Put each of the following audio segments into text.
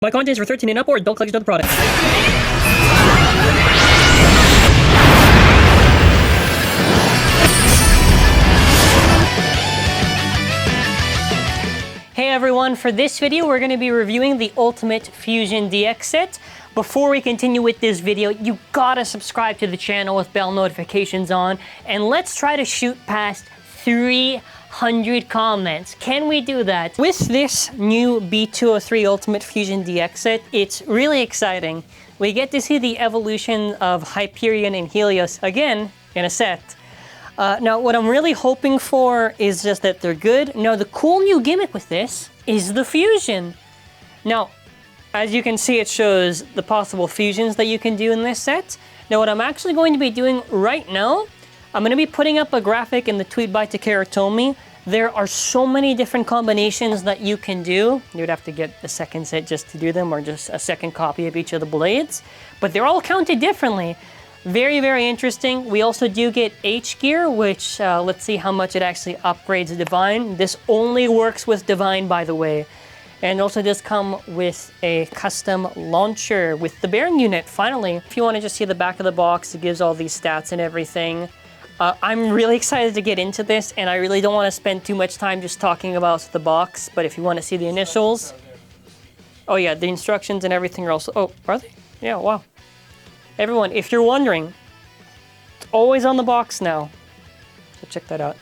My content is for 13 and up, or adult collectors of the product. Hey everyone, for this video we're going to be reviewing the Ultimate Fusion DX set. Before we continue with this video, you gotta subscribe to the channel with bell notifications on, and let's try to shoot past 300 comments. Can we do that? With this new B-203 Ultimate Fusion DX set, it's really exciting. We get to see the evolution of Hyperion and Helios again in a set. Now, what I'm really hoping for is just that they're good. Now, the cool new gimmick with this is the fusion. Now, as you can see, it shows the possible fusions that you can do in this set. Now, what I'm actually going to be doing right now, I'm going to be putting up a graphic in the tweet by Takara Tomy. There are so many different combinations that you can do. You would have to get a second set just to do them, or just a second copy of each of the blades. But they're all counted differently. Very, very interesting. We also do get H gear, which let's see how much it actually upgrades Divine. This only works with Divine, by the way. And also does come with a custom launcher with the bearing unit, finally. If you want to just see the back of the box, it gives all these stats and everything. I'm really excited to get into this, and I really don't want to spend too much time just talking about the box, but if you want to see the initials... Oh yeah, the instructions and everything are also... Oh, are they? Yeah, wow. Everyone, if you're wondering, it's always on the box now. So check that out.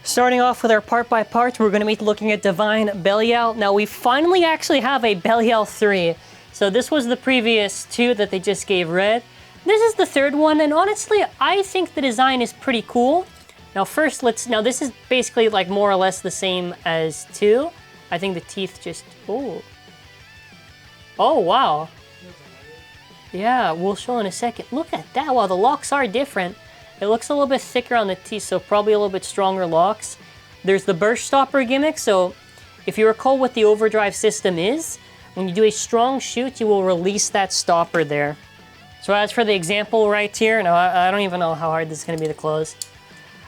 Starting off with our part by part, we're going to be looking at Divine Belial. Now, we finally actually have a Belial 3. So this was the previous two that they just gave red. This is the third one, and honestly, I think the design is pretty cool. Now first, now this is basically like more or less the same as 2. I think the teeth just, oh. Oh, wow. Yeah, we'll show in a second. Look at that, wow, the locks are different. It looks a little bit thicker on the teeth, so probably a little bit stronger locks. There's the burst stopper gimmick, so if you recall what the overdrive system is, when you do a strong shoot, you will release that stopper there. So as for the example right here, now I don't even know how hard this is going to be to close.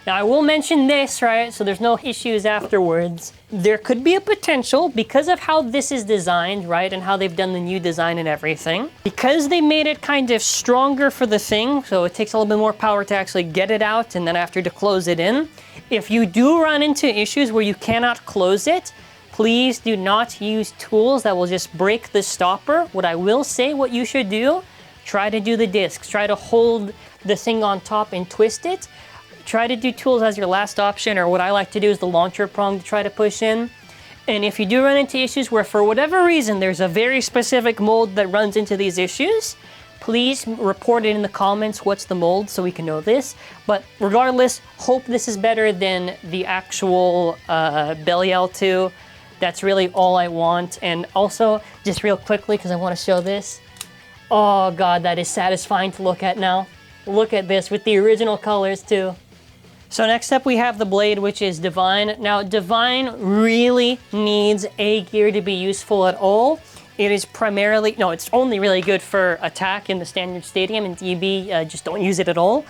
Now I will mention this, right, so there's no issues afterwards. There could be a potential, because of how this is designed, right, and how they've done the new design and everything, because they made it kind of stronger for the thing, so it takes a little bit more power to actually get it out and then after to close it in. If you do run into issues where you cannot close it, please do not use tools that will just break the stopper. What I will say, what you should do, try to do the discs. Try to hold the thing on top and twist it. Try to do tools as your last option, or what I like to do is the launcher prong to try to push in. And if you do run into issues where for whatever reason there's a very specific mold that runs into these issues, please report it in the comments what's the mold so we can know this. But regardless, hope this is better than the actual Belial 2. That's really all I want. And also, just real quickly, because I want to show this. Oh god, that is satisfying to look at now. Look at this with the original colors too. So next up we have the blade, which is Divine. Now Divine really needs A gear to be useful at all. It is primarily, no, it's only really good for attack in the standard stadium, and DB, just don't use it at all.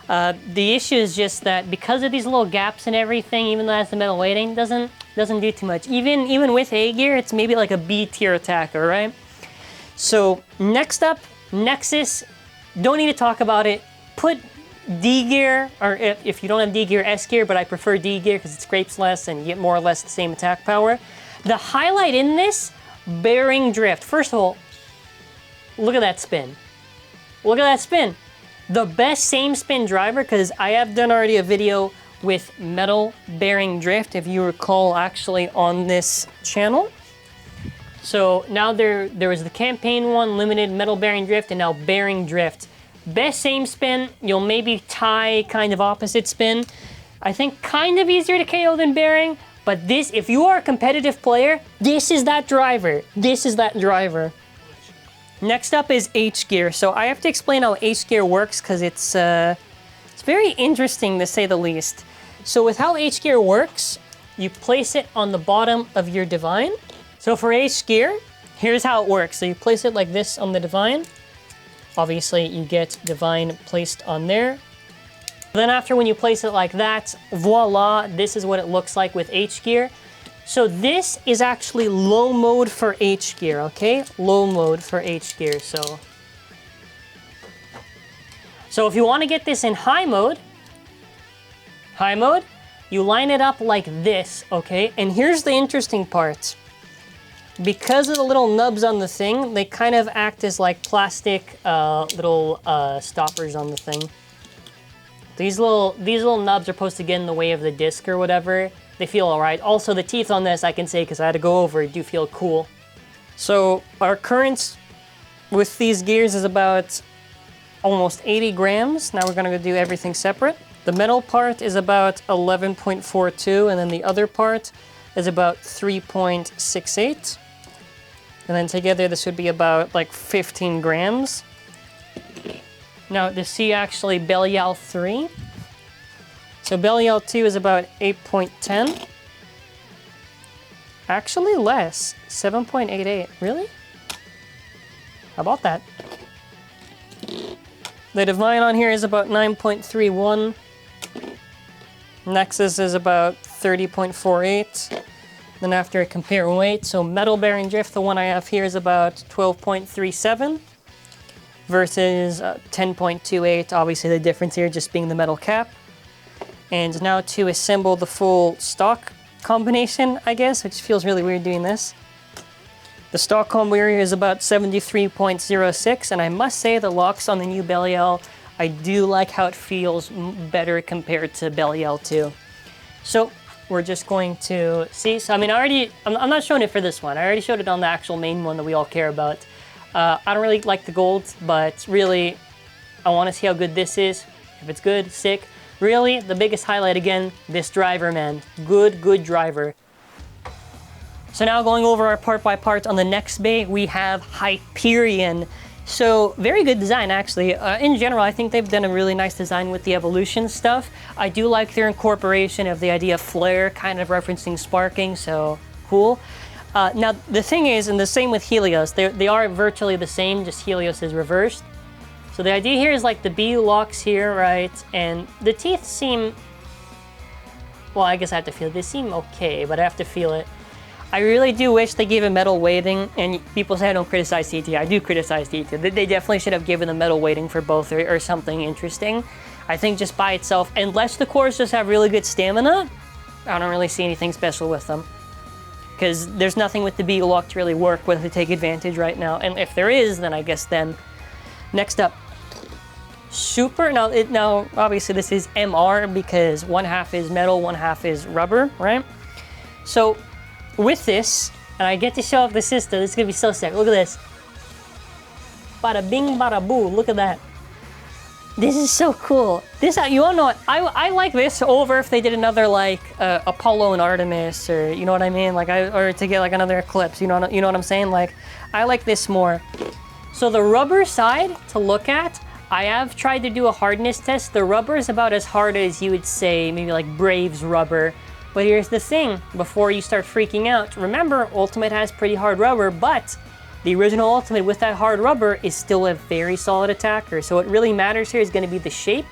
The issue is just that because of these little gaps and everything, even though it has the metal weighting, doesn't do too much. Even with A gear, it's maybe like a B tier attacker, right? So next up, Nexus. Don't need to talk about it. Put D gear, or if you don't have D gear, S gear, but I prefer D gear because it scrapes less and you get more or less the same attack power. The highlight in this, bearing drift. First of all, look at that spin. Look at that spin. The best same spin driver, because I have done already a video with metal bearing drift, if you recall, actually on this channel. So now there was the campaign one, limited metal bearing drift, and now bearing drift. Best same spin, you'll maybe tie kind of opposite spin. I think kind of easier to KO than bearing, but this, if you are a competitive player, this is that driver. This is that driver. Next up is H gear. So I have to explain how H gear works because it's very interesting to say the least. So with how H gear works, you place it on the bottom of your Divine. So for H gear, here's how it works. So you place it like this on the Divine. Obviously, you get Divine placed on there. Then after when you place it like that, voila, this is what it looks like with H gear. So this is actually low mode for H gear, okay? Low mode for H gear, so if you want to get this in high mode, you line it up like this, okay? And here's the interesting part. Because of the little nubs on the thing, they kind of act as like plastic little stoppers on the thing. These little nubs are supposed to get in the way of the disc or whatever. They feel all right. Also, the teeth on this, I can say, because I had to go over it, do feel cool. So our current with these gears is about almost 80 grams. Now we're gonna do everything separate. The metal part is about 11.42, and then the other part is about 3.68. And then together this would be about like 15 grams. Now to see actually Belial 3. So Belial 2 is about 8.10. Actually less, 7.88. Really? How about that? The Divine on here is about 9.31. Nexus is about 30.48. Then after I compare weight, so metal bearing drift, the one I have here is about 12.37 versus 10.28. Obviously the difference here just being the metal cap. And now to assemble the full stock combination, I guess, which feels really weird doing this. The stock combo area is about 73.06, and I must say the locks on the new Belial, I do like how it feels better compared to Belial 2. So we're just going to see. So I mean, I'm not showing it for this one. I already showed it on the actual main one that we all care about. I don't really like the gold, but really, I want to see how good this is. If it's good, sick. Really, the biggest highlight again, this driver, man. Good driver. So now going over our part by part on the next bay, we have Hyperion. So very good design, actually. In general, I think they've done a really nice design with the evolution stuff. I do like their incorporation of the idea of flare, kind of referencing sparking, so cool. Now, the thing is, and the same with Helios, they are virtually the same, just Helios is reversed. So the idea here is like the BU locks here, right? And the teeth seem, well, I guess I have to feel it. They seem okay, but I have to feel it. I really do wish they gave a metal weighting, and people say I don't criticize TT. I do criticize TT. They definitely should have given the metal weighting for both or something interesting. I think just by itself, unless the cores just have really good stamina, I don't really see anything special with them. Because there's nothing with the BU lock to really work with to take advantage right now. And if there is, then I guess then. Next up, Super. Now obviously this is MR because one half is metal, one half is rubber, right? So with this, and I get to show off the system, this is gonna be so sick. Look at this. Bada bing, bada boo. Look at that. This is so cool. This, you wanna know what? I like this over if they did another like Apollo and Artemis, or you know what I mean? Like or to get like another Eclipse. You know what I'm saying? Like I like this more. So the rubber side to look at, I have tried to do a hardness test. The rubber is about as hard as you would say maybe like Brave's rubber. But here's the thing, before you start freaking out, remember Ultimate has pretty hard rubber, but the original Ultimate with that hard rubber is still a very solid attacker. So what really matters here is going to be the shape,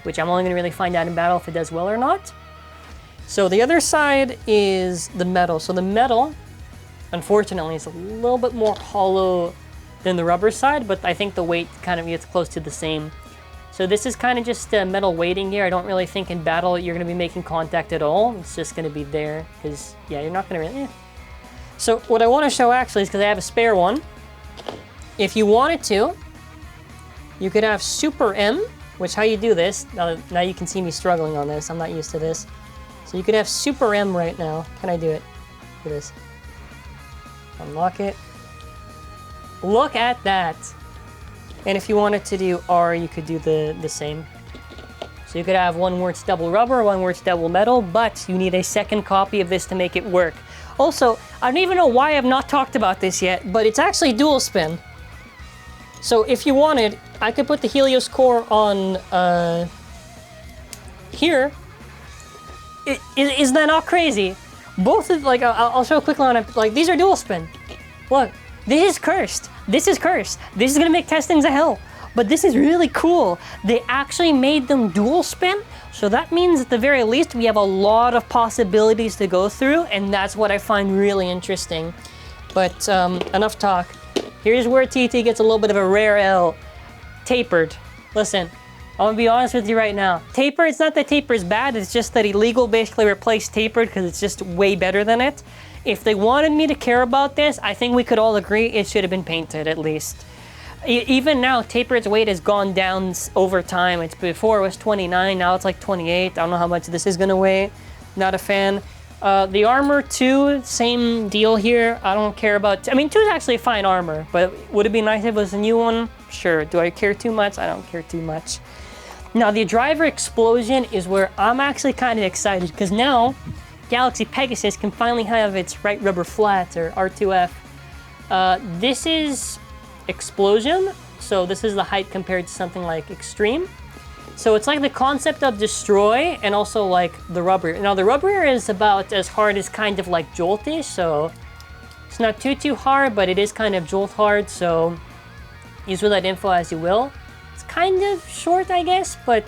which I'm only going to really find out in battle if it does well or not. So the other side is the metal. So the metal, unfortunately, is a little bit more hollow than the rubber side, but I think the weight kind of gets close to the same. So this is kind of just metal weighting here. I don't really think in battle you're going to be making contact at all. It's just going to be there because, yeah, you're not going to really... So what I want to show actually is because I have a spare one. If you wanted to, you could have Super M, which how you do this, now you can see me struggling on this. I'm not used to this. So you could have Super M right now. Can I do it? Look at this. Unlock it. Look at that. And if you wanted to do R, you could do the same. So you could have one where it's double rubber, one where it's double metal, but you need a second copy of this to make it work. Also, I don't even know why I've not talked about this yet, but it's actually dual spin. So if you wanted, I could put the Helios core on here. Isn't that not crazy? Both of, like, I'll show quickly on it, like, these are dual spin. Look, this is cursed. This is cursed. This is gonna make testings a hell. But this is really cool. They actually made them dual spin, so that means at the very least we have a lot of possibilities to go through, and that's what I find really interesting. But enough talk. Here's where TT gets a little bit of a rare L. Tapered. Listen, I'm gonna be honest with you right now. Taper, it's not that taper is bad, it's just that illegal basically replaced tapered because it's just way better than it. If they wanted me to care about this, I think we could all agree it should have been painted at least. Even now, tapered's weight has gone down over time. It's before it was 29, now it's like 28. I don't know how much this is gonna weigh. Not a fan. The armor 2, same deal here. I don't care about, I mean 2 is actually fine armor, but would it be nice if it was a new one? Sure. Do I care too much? I don't care too much. Now the driver explosion is where I'm actually kind of excited, because now Galaxy Pegasus can finally have its right rubber flat, or R2F. This is explosion, so this is the height compared to something like extreme. So it's like the concept of destroy and also like the rubber. Now the rubber is about as hard as kind of like joltish, so it's not too hard, but it is kind of jolt hard, so use with that info as you will. It's kind of short, I guess, but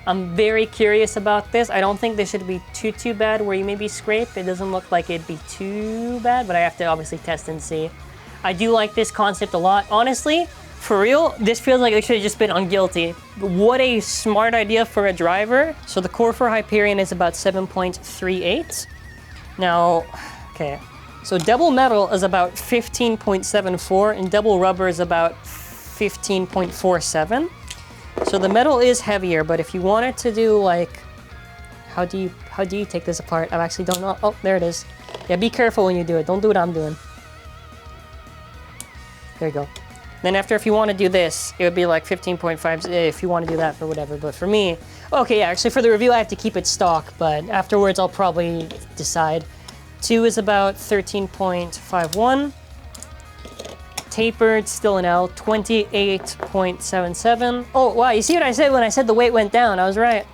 I'm very curious about this. I don't think this should be too bad where you maybe scrape. It doesn't look like it'd be too bad, but I have to obviously test and see. I do like this concept a lot. Honestly, for real, this feels like it should have just been on Guilty. What a smart idea for a driver. So the core for Hyperion is about 7.38. Now, okay. So double metal is about 15.74 and double rubber is about 15.47. So the metal is heavier, but if you wanted to do like, how do you take this apart? I actually don't know. Oh, there it is. Yeah, be careful when you do it. Don't do what I'm doing. There you go. Then after, if you want to do this, it would be like 15.5 if you want to do that for whatever. But for me, okay, yeah, actually for the review I have to keep it stock, but afterwards I'll probably decide. 2 is about 13.51. Tapered, still an L, 28.77. Oh, wow, you see what I said when I said the weight went down? I was right.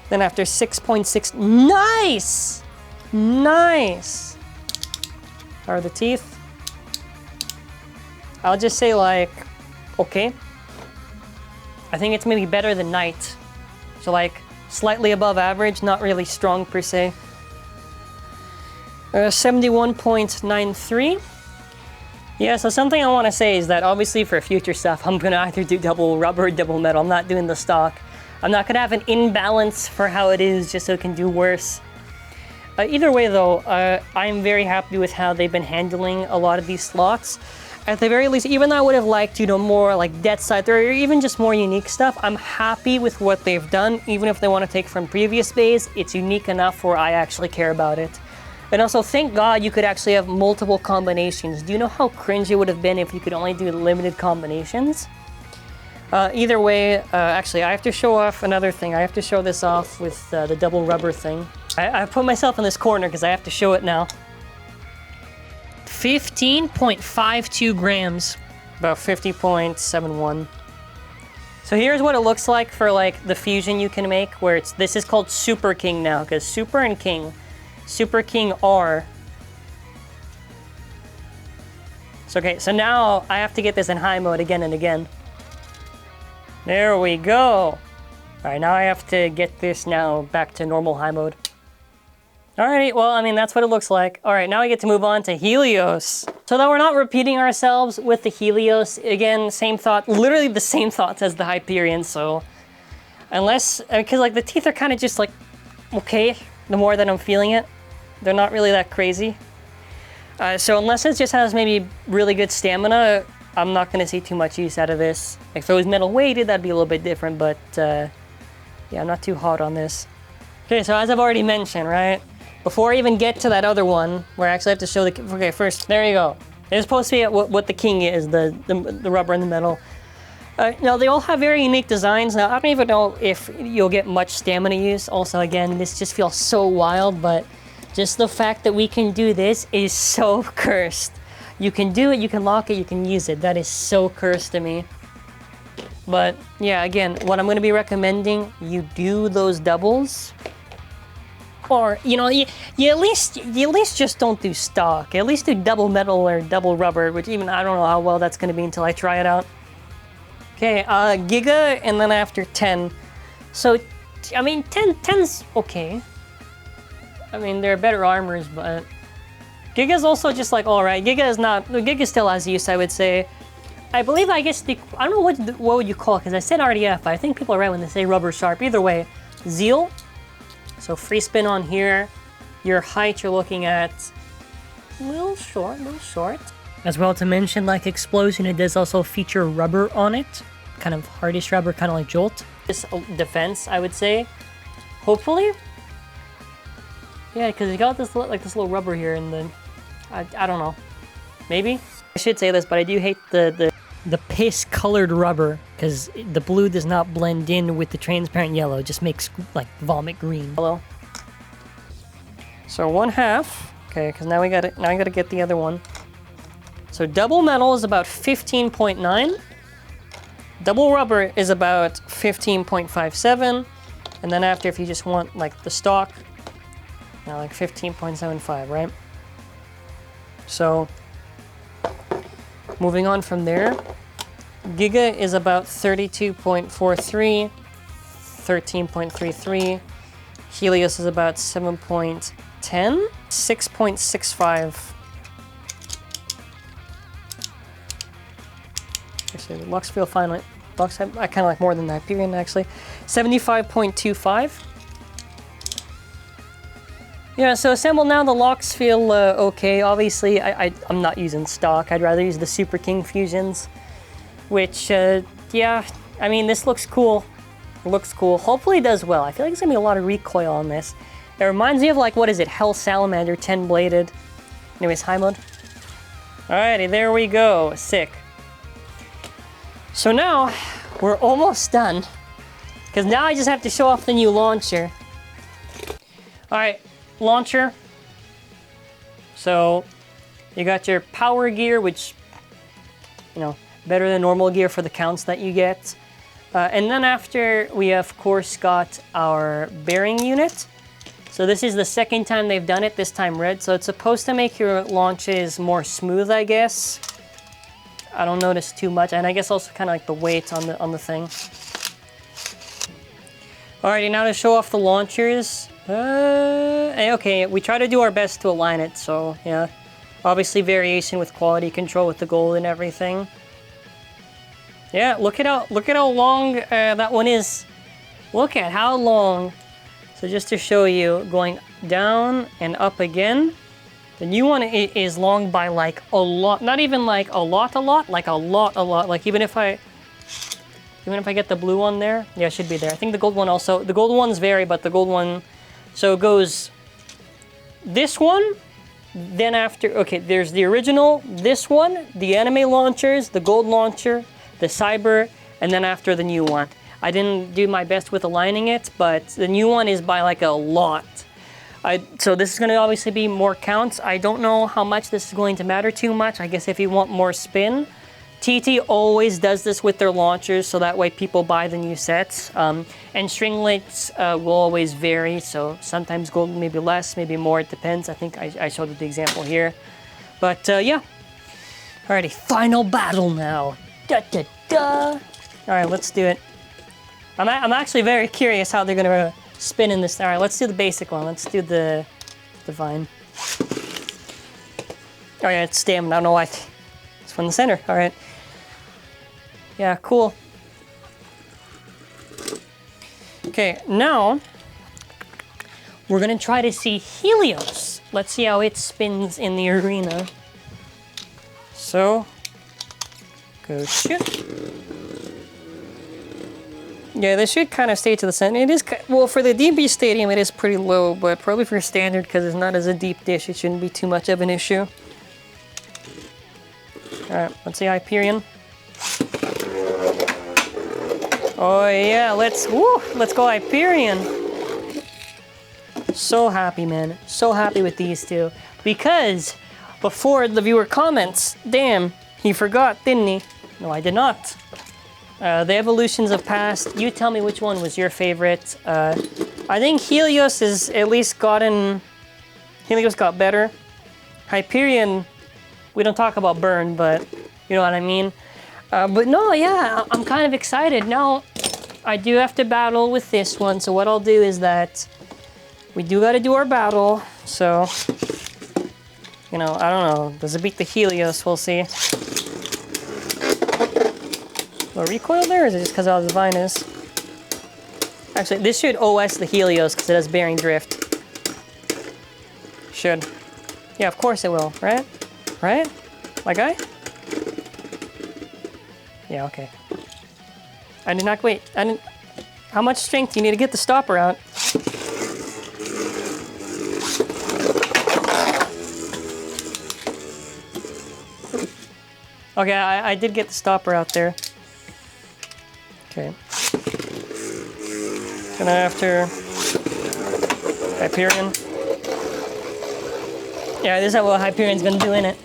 Then after 6.6, nice! Nice! How are the teeth? I'll just say like, okay. I think it's maybe better than Knight. So like, slightly above average, not really strong per se. 71.93. Yeah, so something I want to say is that obviously for future stuff, I'm going to either do double rubber or double metal. I'm not doing the stock. I'm not going to have an imbalance for how it is just so it can do worse. Either way though, I'm very happy with how they've been handling a lot of these slots. At the very least, even though I would have liked, you know, more like Death Scythe or even just more unique stuff, I'm happy with what they've done. Even if they want to take from previous bays, it's unique enough where I actually care about it. And also, thank God you could actually have multiple combinations. Do you know how cringe it would have been if you could only do limited combinations? Either way, actually, I have to show off another thing. I have to show this off with the double rubber thing. I put myself in this corner because I have to show it now. 15.52 grams, about 50.71. So here's what it looks like for like the fusion you can make, where this is called Super King now, because Super and King. Super King R. So okay, so now I have to get this in high mode again and again. There we go. Alright, now I have to get this now back to normal high mode. Alrighty, well, I mean, that's what it looks like. Alright, now we get to move on to Helios. So that we're not repeating ourselves with the Helios, again, same thought, literally the same thoughts as the Hyperion, so... Unless, because like the teeth are kind of just like, okay, the more that I'm feeling it. They're not really that crazy. So unless it just has maybe really good stamina, I'm not going to see too much use out of this. If it was metal weighted, that'd be a little bit different, but yeah, I'm not too hot on this. Okay, so as I've already mentioned, right? Before I even get to that other one, where I actually have to show the... Okay, first, there you go. It's supposed to be what the king is, the rubber and the metal. Now, they all have very unique designs. Now, I don't even know if you'll get much stamina use. Also, again, this just feels so wild, but just the fact that we can do this is so cursed. You can do it, you can lock it, you can use it. That is so cursed to me. But, yeah, again, what I'm going to be recommending, you do those doubles. Or, you know, you at least just don't do stock. At least do double metal or double rubber, which even I don't know how well that's going to be until I try it out. Okay, Giga, and then after 10. So, I mean, 10's okay. I mean, there are better armors, but Giga's also just like alright. Giga still has use, I would say. I believe, I guess, I don't know what would you call it, because I said RDF, but I think people are right when they say rubber sharp. Either way, Zeal. So free spin on here. Your height you're looking at a little short. As well to mention, like Explosion, it does also feature rubber on it. Kind of hardish rubber, kind of like Jolt. This defense, I would say. Hopefully. Yeah, because you got this little rubber here, and then I don't know. Maybe I should say this, but I do hate the piss colored rubber because the blue does not blend in with the transparent yellow. It just makes like vomit green. Hello. So 1/2. Okay, because now I gotta get the other one. So double metal is about 15.9. Double rubber is about 15.57. And then after, if you just want like the stock, you know, like 15.75, right? So moving on from there, Giga is about 32.43, 13.33. Helios is about 7.10, 6.65. Actually, Lux feel fine. Lux, I kind of like more than that. Hyperion, actually. 75.25. Yeah, so assemble now. The locks feel okay. Obviously, I'm not using stock. I'd rather use the Super King fusions, which, yeah, I mean, this looks cool. It looks cool. Hopefully it does well. I feel like there's going to be a lot of recoil on this. It reminds me of, like, what is it? Hell Salamander 10-bladed. Anyways, high mode. Alrighty, there we go. Sick. So now, we're almost done. Because now I just have to show off the new launcher. Alright, launcher. So, you got your power gear, which, you know, better than normal gear for the counts that you get. And then after, we of course got our bearing unit. So this is the second time they've done it, this time red. So it's supposed to make your launches more smooth, I guess. I don't notice too much, and I guess also kind of like the weight on the thing. Alrighty, now to show off the launchers. Okay, we try to do our best to align it, so yeah. Obviously variation with quality control with the gold and everything. Yeah, look at how long that one is. Look at how long. So just to show you, going down and up again. The new one is long by like a lot, not even like a lot, like a lot. Like even if I get the blue one there, yeah, it should be there. I think the gold one also, the gold ones vary, but the gold one, so it goes this one, then after, okay, there's the original, this one, the anime launchers, the gold launcher, the cyber, and then after the new one. I didn't do my best with aligning it, but the new one is by like a lot. So this is going to obviously be more counts. I don't know how much this is going to matter too much. I guess if you want more spin, TT always does this with their launchers, so that way people buy the new sets. And stringlets will always vary, so sometimes gold maybe less, maybe more, it depends. I think I showed the example here. But yeah. Alrighty, final battle now. Da, da, da. Alright, let's do it. I'm actually very curious how they're going to spin in this. Alright, let's do the basic one. Let's do the divine. Oh yeah, it's stamina. I don't know why. It's from the center. Alright. Yeah, cool. Okay, now we're going to try to see Helios. Let's see how it spins in the arena. So, go shoot. Yeah, this should kind of stay to the center. It is, well, for the DB Stadium, it is pretty low, but probably for standard, because it's not as a deep dish, it shouldn't be too much of an issue. Alright, let's see Hyperion. Oh yeah, let's go Hyperion. So happy, man. So happy with these two. Because before the viewer comments, damn, he forgot, didn't he? No, I did not. The evolutions have passed. You tell me which one was your favorite. I think Helios has at least Helios got better. Hyperion, we don't talk about burn, but you know what I mean. But no, yeah, I'm kind of excited. Now, I do have to battle with this one, so what I'll do is that we do gotta do our battle, so, you know, I don't know. Does it beat the Helios? We'll see. A recoil there, or is it just because of how the vine is? Actually, this should OS the Helios because it has bearing drift. Should. Yeah, of course it will, right? Right? My guy? Yeah, okay. I did not, wait, I didn't, how much strength do you need to get the stopper out? Okay, I did get the stopper out there. Okay. Gonna after Hyperion. Yeah, this is what Hyperion's gonna do in it.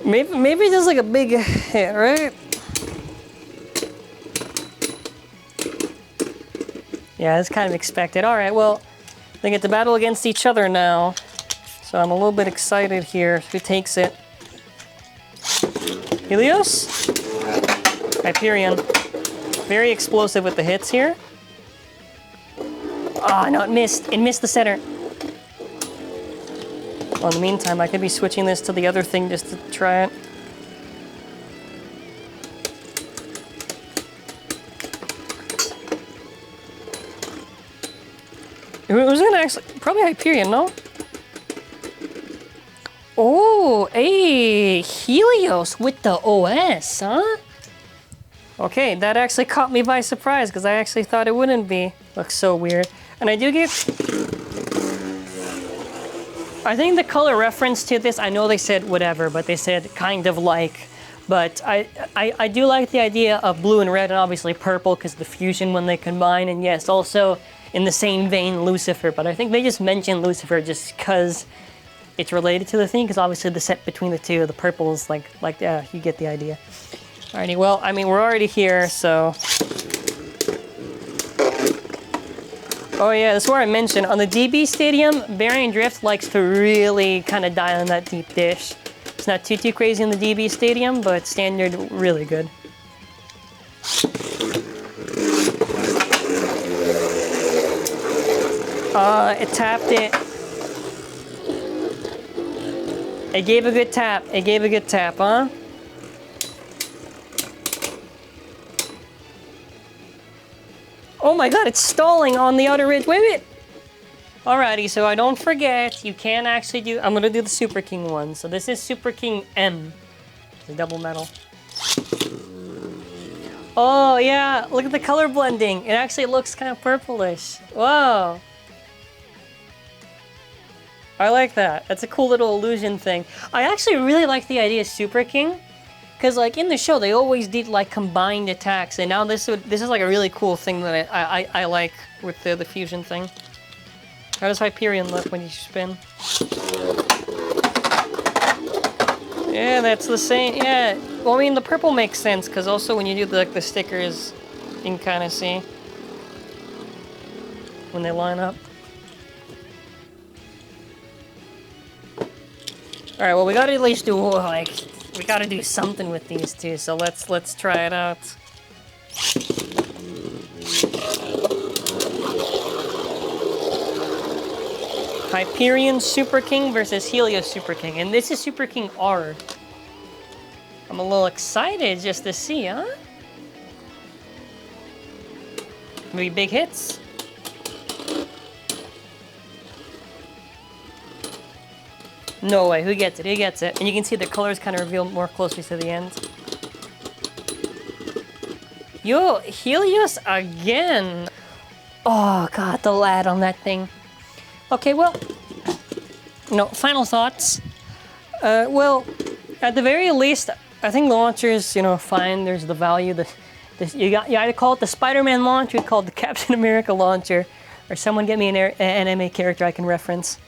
Maybe just like a big hit, right? Yeah, that's kind of expected. All right, well, they get to battle against each other now. So I'm a little bit excited here. Who takes it? Helios? Hyperion. Very explosive with the hits here. Oh, no, it missed. It missed the center. Well, in the meantime, I could be switching this to the other thing just to try it. Who's gonna actually... Probably Hyperion, no? Oh, hey, Helios with the OS, huh? Okay, that actually caught me by surprise because I actually thought it wouldn't be. Looks so weird. And I do get... I think the color reference to this, I know they said whatever, but they said kind of like. But I do like the idea of blue and red and obviously purple because the fusion when they combine. And yes, also in the same vein, Lucifer. But I think they just mentioned Lucifer just because it's related to the thing. Because obviously the set between the two, the purple is like yeah, you get the idea. Alrighty, well, I mean, we're already here, so... Oh yeah, that's where I mentioned, on the DB Stadium, Bearing Drift likes to really kind of dial in that deep dish. It's not too crazy in the DB Stadium, but standard, really good. It tapped it. It gave a good tap. It gave a good tap, huh? Oh my god, it's stalling on the outer ridge. Wait. Alrighty, so I don't forget, you can actually do... I'm gonna do the Super King one. So this is Super King M. The double metal. Oh yeah, look at the color blending. It actually looks kind of purplish. Whoa. I like that. That's a cool little illusion thing. I actually really like the idea of Super King. Because like in the show, they always did like combined attacks, and now this is like a really cool thing that I like with the fusion thing. How does Hyperion look when you spin? Yeah, that's the same. Yeah, well, I mean the purple makes sense because also when you do the stickers, you can kind of see when they line up. All right, well we gotta at least do like. We gotta do something with these two, so let's try it out. Hyperion Super King versus Helios Super King, and this is Super King R. I'm a little excited just to see, huh? Maybe big hits. No way, who gets it? Who gets it? And you can see the colors kind of reveal more closely to the end. Yo, Helios again! Oh god, the lad on that thing. Okay, well, no, final thoughts. Well, at the very least, I think the launcher is, you know, fine. There's the value. You either call it the Spider-Man launcher, you call it the Captain America launcher, or someone get me an anime character I can reference.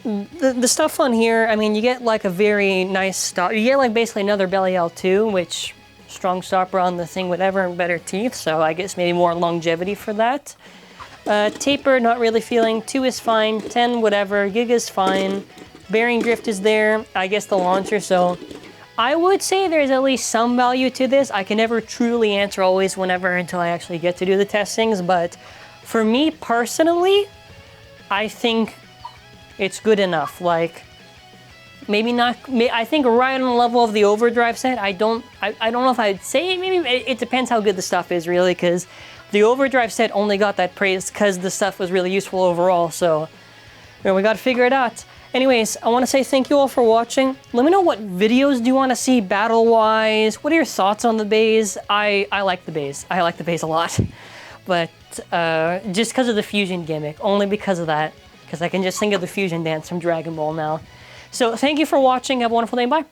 The stuff on here, I mean, you get like a very nice stop. You get like basically another Belial 2, which strong stopper on the thing, whatever, and better teeth. So I guess maybe more longevity for that. Taper, not really feeling. 2 is fine. 10, whatever. Giga is fine. Bearing drift is there. I guess the launcher, so I would say there's at least some value to this. I can never truly answer always whenever until I actually get to do the testings, but for me personally, I think it's good enough. Like, maybe not, I think right on the level of the overdrive set. I don't know if I'd say, maybe it depends how good the stuff is really, because the overdrive set only got that praise because the stuff was really useful overall, so we gotta figure it out. Anyways, I want to say thank you all for watching. Let me know what videos do you want to see battle-wise. What are your thoughts on the bays? I like the bays. I like the bays a lot. But just because of the fusion gimmick, only because of that. Because I can just think of the fusion dance from Dragon Ball now. So thank you for watching. Have a wonderful day. Bye.